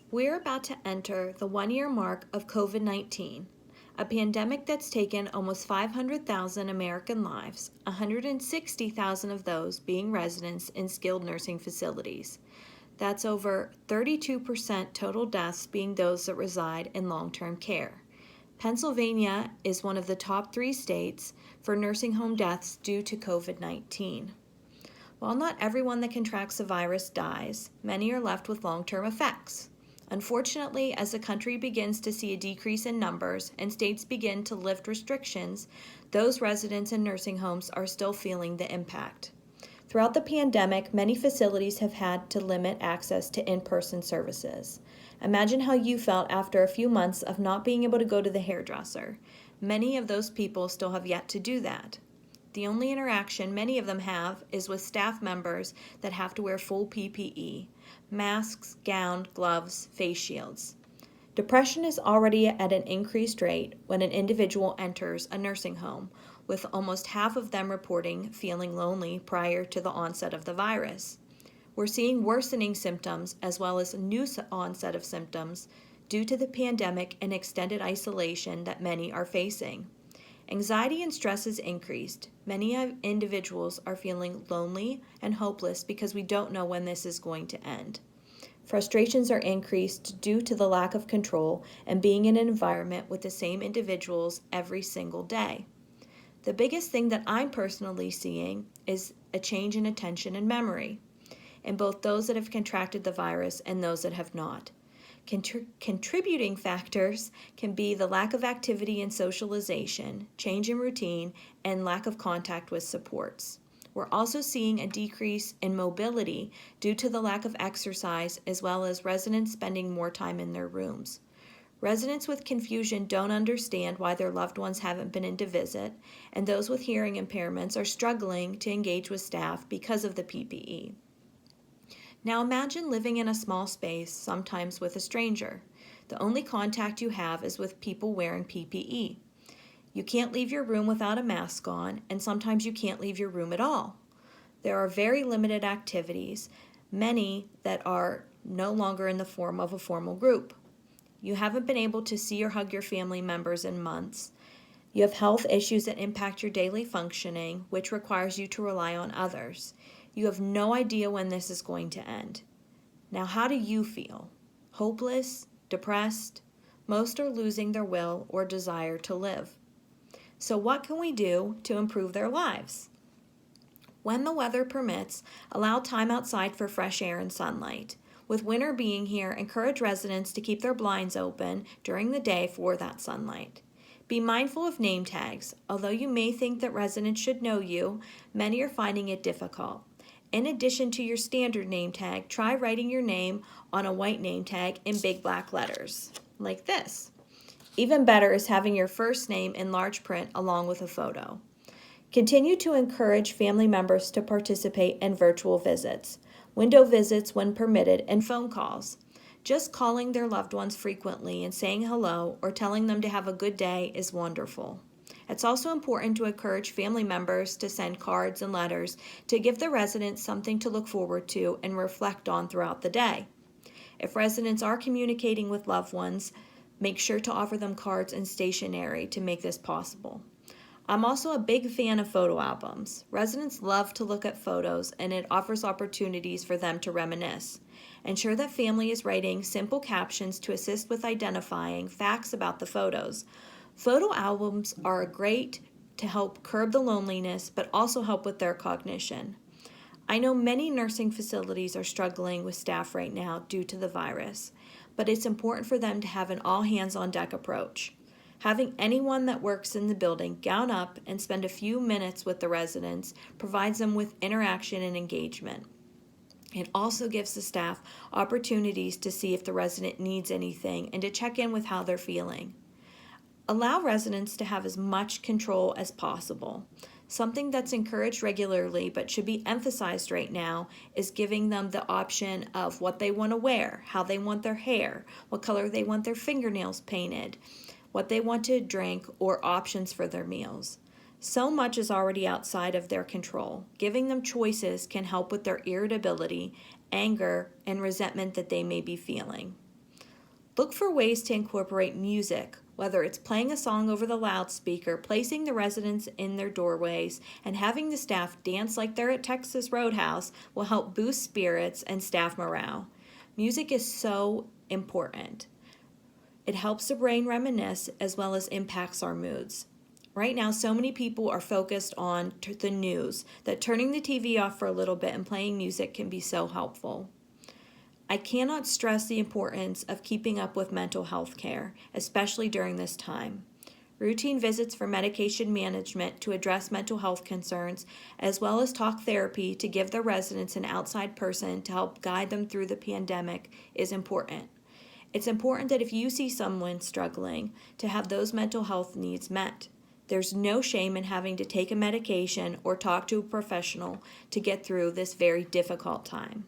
We're about to enter the 1 year mark of COVID-19, a pandemic that's taken almost 500,000 American lives, 160,000 of those being residents in skilled nursing facilities. That's over 32% total deaths being those that reside in long-term care. Pennsylvania is one of the top 3 states for nursing home deaths due to COVID-19. While not everyone that contracts the virus dies, many are left with long-term effects. Unfortunately, as the country begins to see a decrease in numbers and states begin to lift restrictions, those residents in nursing homes are still feeling the impact. Throughout the pandemic, many facilities have had to limit access to in-person services. Imagine how you felt after a few months of not being able to go to the hairdresser. Many of those people still have yet to do that. The only interaction many of them have is with staff members that have to wear full PPE, masks, gown, gloves, face shields. Depression is already at an increased rate when an individual enters a nursing home, with almost half of them reporting feeling lonely prior to the onset of the virus. We're seeing worsening symptoms as well as a new onset of symptoms due to the pandemic and extended isolation that many are facing. Anxiety and stress has increased. Many individuals are feeling lonely and hopeless because we don't know when this is going to end. Frustrations are increased due to the lack of control and being in an environment with the same individuals every single day. The biggest thing that I'm personally seeing is a change in attention and memory in both those that have contracted the virus and those that have not. Contributing factors can be the lack of activity and socialization, change in routine, and lack of contact with supports. We're also seeing a decrease in mobility due to the lack of exercise as well as residents spending more time in their rooms. Residents with confusion don't understand why their loved ones haven't been in to visit, and those with hearing impairments are struggling to engage with staff because of the PPE. Now imagine living in a small space, sometimes with a stranger. The only contact you have is with people wearing PPE. You can't leave your room without a mask on, and sometimes you can't leave your room at all. There are very limited activities, many that are no longer in the form of a formal group. You haven't been able to see or hug your family members in months. You have health issues that impact your daily functioning, which requires you to rely on others. You have no idea when this is going to end. Now, how do you feel? Hopeless? Depressed? Most are losing their will or desire to live. So what can we do to improve their lives? When the weather permits, allow time outside for fresh air and sunlight. With winter being here, encourage residents to keep their blinds open during the day for that sunlight. Be mindful of name tags. Although you may think that residents should know you, many are finding it difficult. In addition to your standard name tag, try writing your name on a white name tag in big black letters, like this. Even better is having your first name in large print along with a photo. Continue to encourage family members to participate in virtual visits, window visits when permitted, and phone calls. Just calling their loved ones frequently and saying hello or telling them to have a good day is wonderful. It's also important to encourage family members to send cards and letters to give the residents something to look forward to and reflect on throughout the day. If residents are communicating with loved ones, make sure to offer them cards and stationery to make this possible. I'm also a big fan of photo albums. Residents love to look at photos, and it offers opportunities for them to reminisce. Ensure that family is writing simple captions to assist with identifying facts about the photos. Photo albums are great to help curb the loneliness, but also help with their cognition. I know many nursing facilities are struggling with staff right now due to the virus, but it's important for them to have an all-hands-on-deck approach. Having anyone that works in the building gown up and spend a few minutes with the residents provides them with interaction and engagement. It also gives the staff opportunities to see if the resident needs anything and to check in with how they're feeling. Allow residents to have as much control as possible. Something that's encouraged regularly but should be emphasized right now is giving them the option of what they want to wear, how they want their hair, what color they want their fingernails painted, what they want to drink, or options for their meals. So much is already outside of their control. Giving them choices can help with their irritability, anger, and resentment that they may be feeling. Look for ways to incorporate music, whether it's playing a song over the loudspeaker, placing the residents in their doorways, and having the staff dance like they're at Texas Roadhouse will help boost spirits and staff morale. Music is so important. It helps the brain reminisce as well as impacts our moods. Right now, so many people are focused on the news that turning the TV off for a little bit and playing music can be so helpful. I cannot stress the importance of keeping up with mental health care, especially during this time. Routine visits for medication management to address mental health concerns, as well as talk therapy to give the residents an outside person to help guide them through the pandemic, is important. It's important that if you see someone struggling, to have those mental health needs met. There's no shame in having to take a medication or talk to a professional to get through this very difficult time.